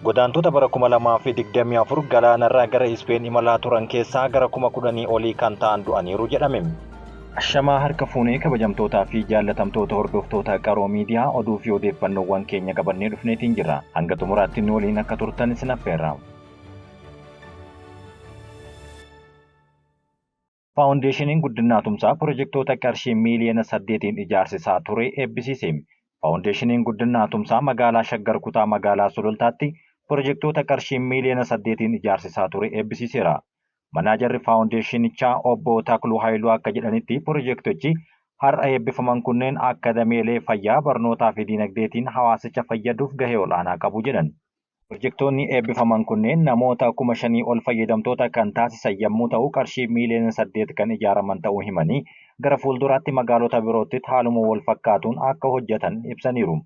Godaantota bara 2024 galaanarraa gara Ispeen imalaa turan keessaa gara 10,000 olii kan ta'an du'aniiru jedhame. Ashamaa harka fuunee kabajamtootaa fi jaallatamtoota hordoftoota qaroo miidiyaa oduu fi odeeffannoowwan keenya qabannee dhufneetiin jirra. Hanga xumuraatti nu waliin akka turtan isin affeerra. Faawundeeshiniin guddinaa tumsaa pirojektoota qarshii miiliyoona 8 ijaarsisaa ture eebbisiise. Faawundeeshiniin guddinaa tumsaa magaalaa Shaggar kutaa magaalaa Sulultaatti pirojektoota qarshii miiliyoona 8 ijaarsisaa ture eebbisiiseera. Manaajarri faawundeeshinichaa obbo Takluu Haayiluu akka jedhanitti pirojektochi har'a eebbifaman kunneen akka dameelee fayyaa barnootaa fi diinagdeetiin hawaasicha fayyaduuf gahee olaanaa qabu jedhan. Pirojektoonni eebbifaman kunneen namoota 5,000 ol fayyadamtoota kan taasisan yommuu ta'u qarshii miiliyoona 8 kan ijaaraman ta'uu himanii gara fuulduraatti magaalota birootti haaluma wal fakkaatuun akka hojjetan ibsaniiru.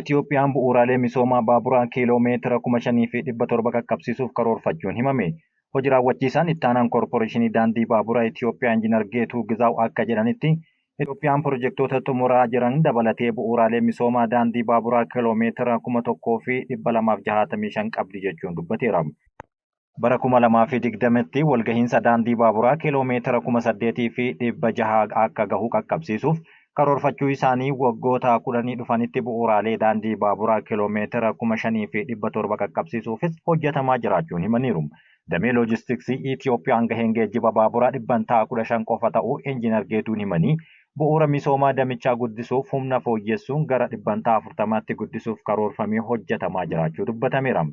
Itiyoophiyaan bu'uuraalee misoomaa baaburaa kiiloomeetira 5,700 qaqqabsiisuuf karoorfachuun himame. Hojii raawwachiisaan ittaanaan koorporeeshinii daandii baaburaa Itiyoophiyaa Injiinar Geetuu Gizaaw akka jedhanitti Itiyoophiyaan pirojektoota xumuraa jiran dabalatee bu'uuraalee misoomaa daandii baaburaa kiiloomeetira 1,265 qabdi jechuun dubbateera. Bara 2020tti walgahiinsa daandii baaburaa kiiloomeetira 8,600 akka gahu qaqqabsiisuuf karoorfachuu isaanii waggoota 10 dhufanitti bu'uuraalee daandii baaburaa kiiloomeetira 5,700 qaqqabsiisuufis hojjetamaa jiraachuun himaniiru. Damee loojistiksii Itiyoophiyaan gaheen geejjiba baaburaa 15 qofa ta'uu Injiinar Geetuun himanii bu'uura misoomaa damichaa guddisuuf humna fooyyessuun gara 40tti guddisuuf karoorfamee hojjetamaa jiraachuu dubbatameera.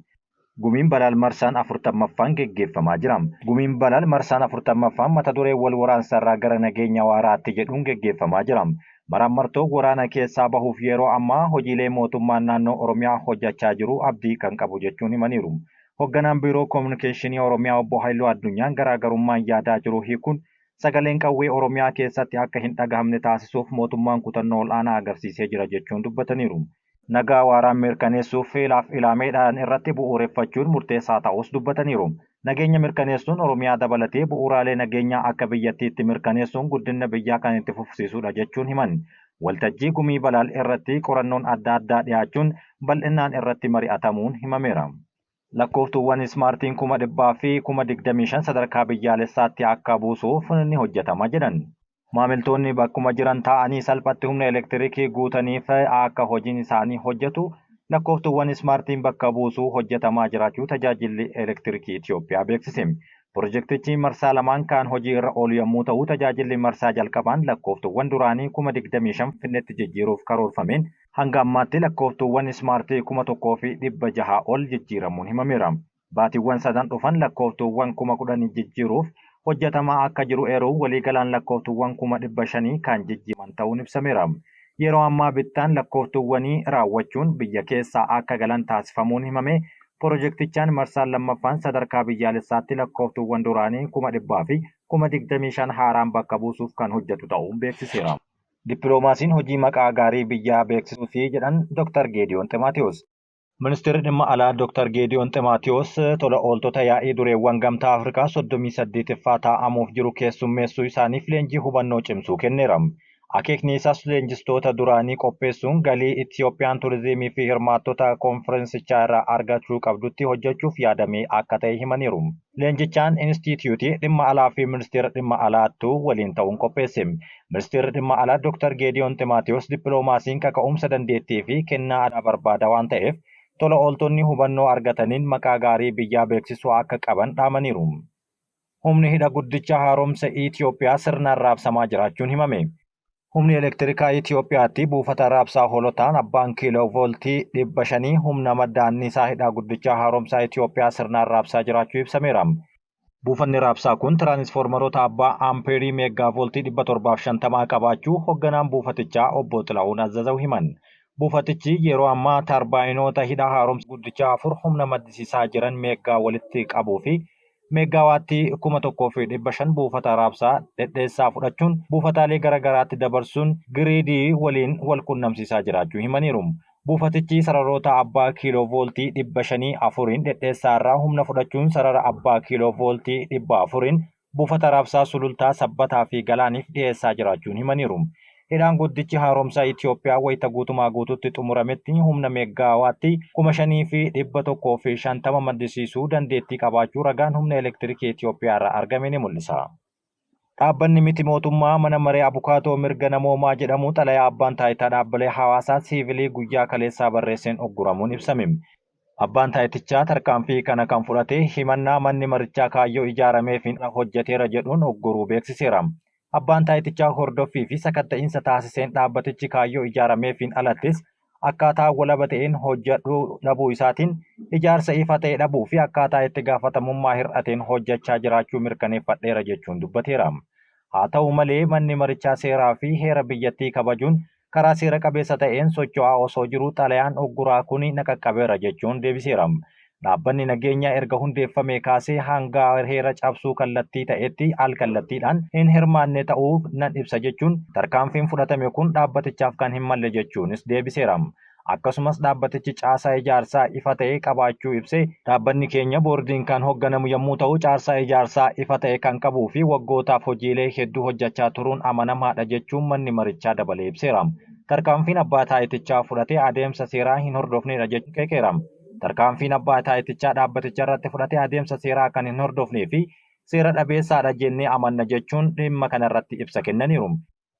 Gumiin Balaal Marsaan 40ffaan geggeeffamaa jira. Gumiin Balaal Marsaan 40ffaan mata duree wal waraansaarraa gara nageenya waaraatti jedhuun geggeeffamaa jira. Maraamartoo waraana keessaa bahuuf yeroo ammaa hojiilee mootummaan naannoo Oromiyaa hojjechaa jiru abdii kan qabu jechuun himaniiru. Hoogganaan biiroo koominikeeshinii Oromiyaa obbo Haayiluu Addunyaan garaagarummaan yaadaa jiru hiikuun sagaleen qawwee Oromiyaa keessatti akka hin dhagahamne taasisuuf mootummaan kutannoo olaanaa agarsiisee jira jechuun dubbataniiru. Nagaa waaraan mirkaneessuuf ilaameedhaan irratti bu'uureffachuun murteessaa ta'us dubbataniiru. Nageenya mirkaneessuun Oromiyaa dabalatee bu'uuraalee nageenyaa akka biyyattiitti mirkaneessuun guddina biyyaa kan itti fufsiisudha jechuun himan. Waltajjii gumii Balaal irratti qorannoon adda addaa dhiyaachuun bal'inaan irratti mari'atamuun himameera. Lakkooftuuwwan ismaartiin 100,000 fi 25,000 sadarkaa biyyaalessaatti akka buusuuf ni hojjetama jedhan. Maamiltoonni bakkuma jiran taa'anii salphatti humna elektiriikii guutaniif akka hojiin isaanii hojjetu lakkooftuuwwan ismaartiin bakka buusuu hojjetamaa jiraachuu tajaajilli elektiriikii Itiyoophiyaa beeksise. Pirojektichi marsaa lamaan kan hojii irra oolu yommuu ta'u tajaajilli marsaa jalqabaan lakkooftuuwwan duraanii 25,000 Finfinneetti jijjiiruuf karoorfameen hanga ammaatti lakkooftuuwwan ismaartii 1,600 ol jijjiiramuun himameera. Baatiiwwan sadan dhufan lakkooftuuwwan 10,000 jijjiiruuf hojjetamaa akka jiru eeruun waliigalaan lakkooftuuwwan 500,000 kan jijjiiraman ta'uun ibsameera. Yeroo ammaa bittaan lakkooftuuwwanii raawwachuun biyya keessaa akka galan taasifamuun himame. Pirojektichaan marsaan lammaffaan sadarkaa biyyaalessaatti lakkooftuuwwan duraanii 100,000 fi 25,000 haaraan bakka buusuuf kan hojjetu ta'uun beeksiseera. Dippiloomaasiin hojii maqaa gaarii biyyaa beeksisuufi jedhan Dr. Geediyoon Ximaatiyos. Ministeerri dhimma alaa Dr. Geediyoon Ximaatiyos tola ooltota yaa'ii dureewwan gamtaa Afrikaa 38ffaa taa'amuuf jiru keessummeessuu isaaniif leenjii hubannoo cimsuu kenneera. Akeekni isaas leenjistoota duraanii qopheessuun galii Itiyoophiyaan turizimii fi hirmaattota konferensichaa irraa argachuu qabdutti hojjechuuf yaadamee akka ta'e himaniiru. Leenjichaan Inistituutii dhimma alaa fi ministeera dhimma alaattuu waliin ta'uun qopheesse. Ministeerri dhimma alaa Dr. Geediyoon Ximaatiyos dippiloomaasiin kaka'umsa dandeettii fi kennaa aadaa barbaada waan ta'eef tola ooltonni hubannoo argataniin maqaa gaarii biyyaa beeksisuu akka qaban dhaamaniiru. Humni hidha guddicha haaromsa Itiyoophiyaa sirnaan raabsamaa jiraachuun himame. Humni elektirikaa Itiyoophiyaatti buufata raabsaa hoolotaan abbaan kiiloo vooltii 500 humna madda anniisaa hidha guddicha haaromsaa Itiyoophiyaa sirnaan raabsaa jiraachuu ibsameera. Buufanni raabsaa kun tiraanisfoormaroota abbaa ampeerii meegaa vooltii 750 qabaachuu hoogganaan buufatichaa obbo Xilahuun Azazaw himan. Buufatichi yeroo ammaa tarbaayinoota hidha haaromsa guddicha 4 humna maddisiisaa jiran meegaa walitti qabuu fi meegaawaattii 1,500 buufata raabsaa dhedheessaa fudhachuun buufataalee garaagaraatti dabarsuun giriidii waliin wal qunnamsiisaa jiraachuu himaniiru. Buufatichi sararoota abbaa kiiloo vooltii 504 dhedheessaa irraa humna fudhachuun sarara abbaa kiiloo vooltii 400 buufata raabsaa sulultaa sabbataa fi galaaniif dhiyeessaa jiraachuun himaniiru. Hidhaan guddichi haaromsaa Itoophiyaa wayita guutumaa guututti xumurametti humna meegaawaatti 5,150 maddisiisuu dandeettii qabaachuu ragaan humna elektirikii Itoophiyaa irraa argame ni mul'isa. Dhaabbanni miti mootummaa mana maree abukaatoo mirga namoomaa jedhamu xalayaa abbaan taayitaa dhaabbilee hawaasaa siivilii guyyaa kaleessaa barreesseen ugguramuun ibsame. Abbaan taayitichaa tarkaanfii kana kan fudhate himannaa manni marichaa kaayyoo ijaarameefiin hojjeteera jedhuun ugguruu beeksiseera. Abbaan taayitichaa hordoffii fi sakatta'iinsa taasiseen dhaabbatichi kaayyoo ijaarameefiin alattis akkaataa walaba ta'een hojjedhuu dhabuu isaatiin ijaarsa ifa ta'e dhabuu fi akkaataa itti gaafatamummaa hir'ateen hojjechaa jiraachuu mirkaneeffadheera jechuun dubbateera. Haa ta'u malee manni marichaa seeraa fi heera biyyattii kabajuun karaa seera qabeessa ta'een socho'aa osoo jiruu xalayaan ugguraa kun naqaqqabeera jechuun deebiseera. Dhaabbanni nageenyaa erga hundeeffamee kaasee hanga heera cabsuu kallattii ta'etti al-kallattiidhaan hin hirmaanne ta'uu nan ibsa jechuun tarkaanfiin fudhatame kun dhaabbatichaaf kan hin malle jechuunis deebiseera. Akkasumas dhaabbatichi caasaa ijaarsaa ifa ta'e qabaachuu ibsee dhaabbanni keenya boordiin kan hoogganamu yommuu ta'u caasaa ijaarsaa ifa ta'e kan qabuu fi waggootaaf hojiilee hedduu hojjechaa turuun amanamaadha jechuun manni marichaa dabalee ibseera. Tarkaanfiin abbaa taayitichaa fudhatee adeemsa seeraa hin hordofnedha jechuun qeeqeera. Tarkaanfiin abbaa taayitichaa dhaabbaticha irratti fudhatee adeemsa seeraa kan hin hordofnee fi seera dhabeessaadha jennee amanna jechuun dhimma kanarratti ibsa kennaniiru.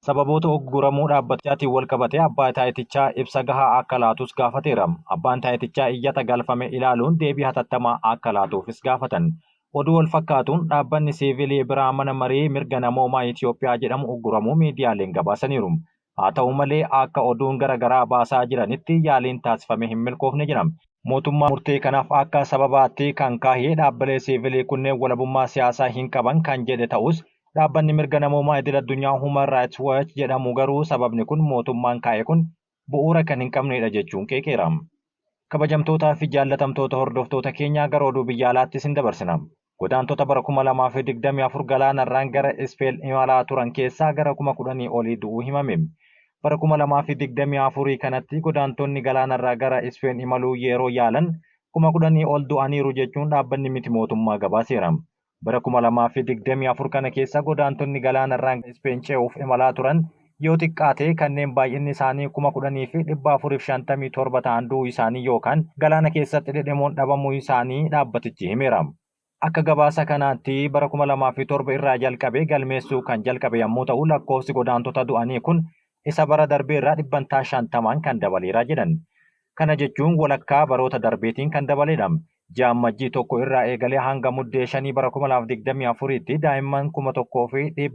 Sababoota ugguramuu dhaabbatichaatiin wal qabatee abbaa taayitichaa ibsa gahaa akka laatus gaafateera. Abbaan taayitichaa iyyata galfame ilaaluun deebii hatattamaa akka laatuufis gaafatan. Oduu wal fakkaatuun dhaabbanni siivilii biraa mana marii mirga namoomaa Itoophiyaa jedhamu ugguramuu miidiyaaleen gabaasaniiru. Haa ta'u malee akka oduun garaagaraa baasaa jiranitti yaaliin taasifame hin milkoofne jira. Mootummaa murtee kanaaf akka sababaatti kan kaahee dhaabbilee siivilii kunneen walabummaa siyaasaa hin qaban kan jedhe ta'us dhaabbanni mirga namoomaa idil addunyaa Human Rights Watch jedhamu garuu sababni kun mootummaan kaa'e kun bu'uura kan hin qabnedha jechuun qeeqeera. Kabajamtootaa fi jaallatamtoota hordoftoota keenyaa gara oduu biyya alaatti isin dabarsina. Godaantota bara 2024 galaanarraan gara Ispeen imalaa turan keessaa gara 10,000 olii du'uu himame. Bara 2024 kanatti godaantonni galaanarraa gara Ispeen imaluu yeroo yaalan 10,000 ol du'aniiru jechuun dhaabbanni miti mootummaa gabaaseera. Bara 2024 kana keessa godaantonni galaanarraan Ispeen ce'uuf imalaa turan yoo xiqqaate kanneen baay'inni isaanii 10,457 ta'an du'uu isaanii yookaan galaana keessatti dhidhimuun dhabamuu isaanii dhaabbatichi himeera. Akka gabaasa kanaatti bara 2007 irraa jalqabee galmeessuu kan jalqabe yommuu ta'u lakkoofsi godaantota du'anii kun isa bara darbee irraa 50% kan dabaleera jedhan. Kana jechuun walakkaa baroota darbeetiin kan dabaledha. Jaammajjii tokko irraa eegalee hanga muddee 5 bara 2024tti daa'imman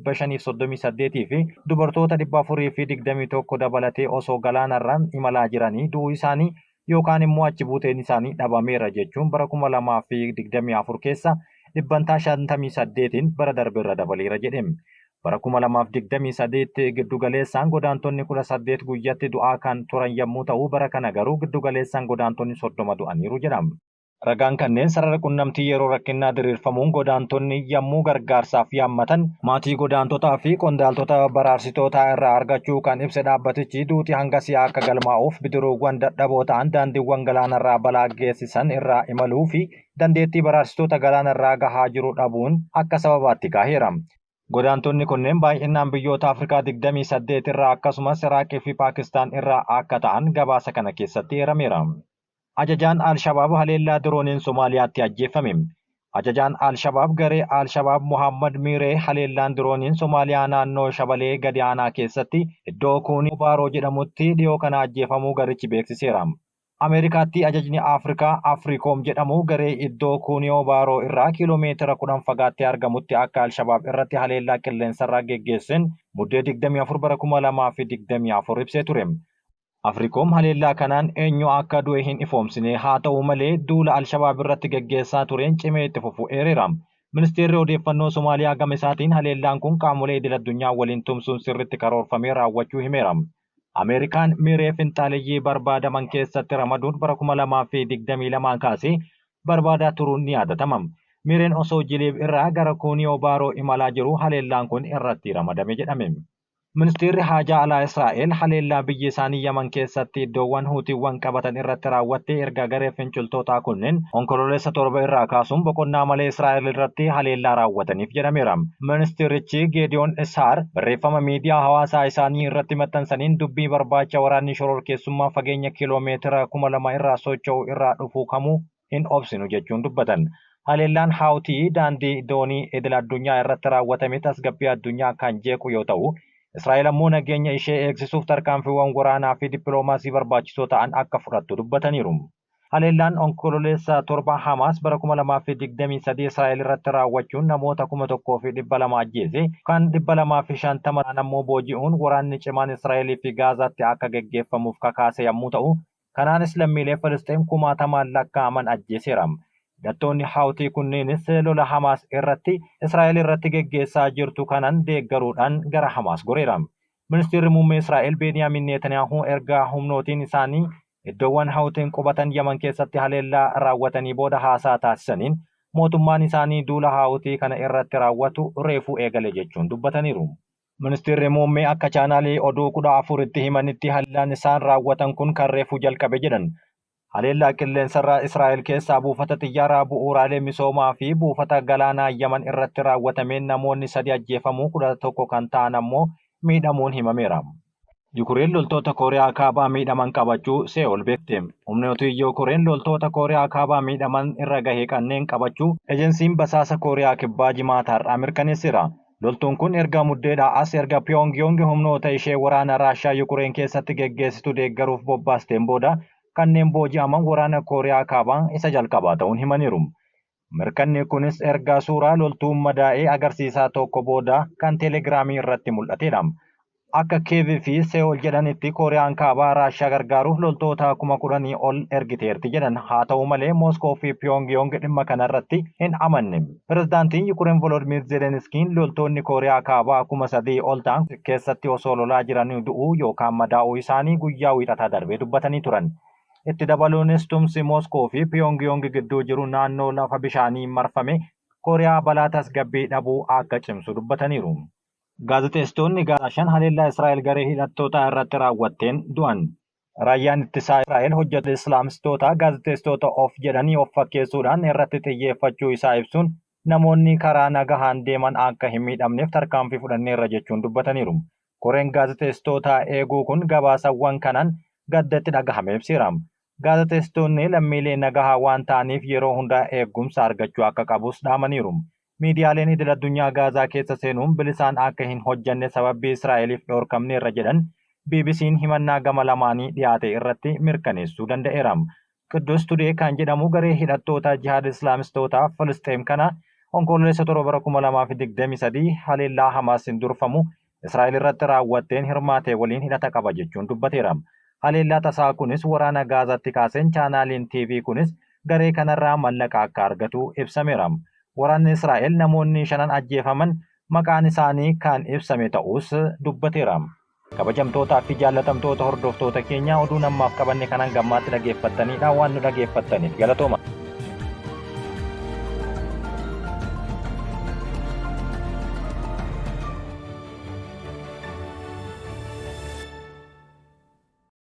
1,538 fi dubartoota 421 dabalatee osoo galaanarraan imalaa jiranii du'uu isaanii yookaan immoo achi buuteen isaanii dhabameera jechuun bara 2024 keessa 58%tiin bara darbe irra dabaleera jedhame. Bara 2028 giddugaleessaan godaantonni 18 guyyaatti du'aa kan turan yommuu ta'u bara kana garuu giddugaleessaan godaantonni 30 du'aniiru jedhama. Ragaan kanneen sarara qunnamtii yeroo rakkinaa diriirfamuun godaantonni yommuu gargaarsaaf yaammatan maatii godaantotaa fi qondaaltota baraarsitootaa irraa argachuu kan ibse dhaabbatichi duuti hanga si'aa akka galmaa'uuf bidiruuwwan dadhaboo ta'an daandiiwwan galaanarraa balaa geessisan irraa imaluu fi dandeettii baraarsitoota galaanarraa gahaa jiru dhabuun akka sababaatti kaaheera. Godaantonni kunneen baay'inaan biyyoota Afrikaa 28 irraa akkasumas Iraaqii fi Paakistaan irraa akka ta'an gabaasa kana keessatti eerameera. Ajajaan Al-Shabaab haleellaa dirooniin Somaaliyaatti ajjeefame. Ajajaan Al-Shabaab garee Al-Shabaab Muhammad Miree haleellaan dirooniin Somaaliyaa naannoo Shabalee gadi aanaa keessatti iddoo Kuunii Baaroo jedhamutti dhiyoo kana ajjeefamuu garichi beeksiseera. Ameerikaatti ajajni Afrikaa Afriikoom jedhamu garee iddoo Kuunii Baaroo irraa kiiloomeetira 10 fagaattee argamutti akka Al-Shabaab irratti haleellaa qilleensarraa geggeessan muddee 24 bara 2024 ibsee ture. Afriikoom haleellaa kanaan eenyu akka du'e hin ifoomsine haa ta'u malee duula Al-Shabaab irratti geggeessaa tureen cimee itti fufuu eereera. Ministeerri odeeffannoo Somaaliyaa gama isaatiin haleellaan kun qaamolee idil addunyaa waliin tumsuun sirriitti karoorfamee raawwachuu himeera. Ameerikaan Miree finxaaleyyii barbaadaman keessatti ramaduun bara 2022 kaasee barbaadaa turuun ni yaadatama. Mireen osoo Jiliib irraa gara Kuunii Baaroo imalaa jiru haleellaan kun irratti ramadame jedhame. Ministeerri Haajaa Alaa Israa'el haleellaa biyya isaanii Yaman keessatti iddoowwan Huutiiwwan qabatan irratti raawwattee erga garee finciltootaa kunneen onkololeessa 7 irraa kaasuun boqonnaa malee Israa'el irratti haleellaa raawwataniif jedhameera. Ministeerichi Geediyoon Ishaar barreeffama miidiyaa hawaasaa isaanii irratti maxxansaniin dubbii barbaacha waraanni shororkeessummaa fageenya kiiloomeetira 2000 irraa socho'u irraa dhufuu kamuu hin obsinu jechuun dubbatan. Haleellaan Haawutii daandii doonii idil addunyaa irratti raawwatame tasgabbii addunyaa kan jeequ yoo ta'u, Israa'el ammoo nageenya ishee eegsisuuf tarkaanfiiwwan waraanaa fi dippiloomaasii barbaachisoo ta'an akka fudhattu dubbataniiru. Haleellaan onkololeessa 7 Hamaas bara 2023 Israa'el irratti raawwachuun namoota 1,200 ajjeese kan 250 ta'an ammoo booji'uun waraanni cimaan Israa'elii fi Gaazaatti akka geggeeffamuuf kakaase yommuu ta'u, kanaanis lammiilee Filisxeem 10,000 lakkaa'aman ajjeeseera. Hidhattoonni Haawutii kunneenis lola Hamaas irratti Israa'el irratti geggeessaa jirtu kanan deeggaruudhaan gara Hamaas goreera. Ministeerri muummee Israa'el Beniyaamin Netanyaahuu erga humnootiin isaanii iddoowwan Haawutiin qubatan Yaman keessatti haleellaa raawwatanii booda haasaa taasisaniin mootummaan isaanii duula Haawutii kana irratti raawwatu reefuu eegale jechuun dubbataniiru. Ministeerri muummee akka chaanaalii oduu 14tti himanitti haleellaan isaan raawwatan kun kan reefuu jalqabe jedhan. Haleellaa qilleensarraa Israa'el keessaa buufata xiyyaaraa bu'uuraalee misoomaa fi buufata galaanaa Yaman irratti raawwatameen namoonni 3 ajjeefamuu 11 kan ta'an ammoo miidhamuun himameera. Yukureen loltoota Kooriyaa Kaabaa miidhaman qabachuu Se'ool beekte. Humnooti Yukureen loltoota Kooriyaa Kaabaa miidhaman irra gahee kanneen qabachuu ejensiin basaasa Kooriyaa Kibbaa jimaataarraa mirkaneesseera. Loltuun kun erga muddeedhaa as erga Pyongyang humnoota ishee waraana Raashiyaa Yukureen keessatti geggeessitu deeggaruuf bobbaasteen booda kanneen booji'aman waraana Kooriyaa Kaabaa isa jalqabaa ta'uun himaniiru. Mirkanni kunis erga suuraa loltuun madaa'ee agarsiisaa tokko booda kan teelegiraamii irratti mul'atedha. Akka Kiivii fi Se'ool jedhanitti Kooriyaan Kaabaa Raashiyaa gargaaruuf loltoota 10,000 ol ergiteerti jedhan. Haa ta'u malee Mooskoo fi Pyongyang dhimma kanarratti hin amanne. Pirezidaantiin Yukureen Volodimiir Zelenskiin loltoonni Kooriyaa Kaabaa 3,000 ol ta'an keessatti osoo lolaa jiranii du'uu yookaan madaa'uu isaanii guyyaa wiixataa darbee dubbatanii turan. Itti dabaluunis tumsi Mooskoo fi Pyongyang gidduu jiru naannoo lafa bishaanii marfame Kooriyaa balaa tasgabbii dhabuu akka cimsu dubbataniiru. Gaazexeessitoonni Gaazaa 5 haleellaa Israa'el garee hidhattootaa irratti raawwatteen du'an. Raayyaan ittisaa Israa'el hojjettoota Islaamistootaa gaazexeessitoota of jedhanii of fakkeessuudhaan irratti xiyyeeffachuu isaa ibsuun namoonni karaa nagahaan deeman akka hin miidhamneef tarkaanfii fudhanneerra jechuun dubbataniiru. Koreen gaazexeessitootaa eeguu kun gabaasawwan kanaan gaddatti dhagahame ibseera. Gaazexeessitoonni lammiilee nagahaa waan ta'aniif yeroo hundaa eegumsa argachuu akka qabus dhaamaniiru. Miidiyaaleen idil addunyaa Gaazaa keessa seenuun bilisaan akka hin hojjanne sababii Israa'eliif dhoorkamneerra jedhan BBC'n himannaa gama lamaanii dhiyaate irratti mirkaneessuu danda'eera. Qiddus Tudee kan jedhamu garee hidhattoota jihaad Islaamistootaa Filisxeem kana onkololeessa 7 bara 2023 haleellaa Hamaasiin durfamu Israa'el irratti raawwatteen hirmaatee waliin hidhata qaba jechuun dubbateera. Haleellaa tasaa kunis waraana Gaazaatti kaaseen chaanaaliin TV kunis garee kanarraa mallaqa akka argatu ibsameera. Waraanni Israa'el namoonni 5 ajjeefaman maqaan isaanii kan ibsame ta'us dubbateera. Kabajamtootaa fi jaallatamtoota hordoftoota keenyaa oduu namaaf qabanne kanan gammaatti dhageeffattanidha waan nu dhageeffattaniif galatooma.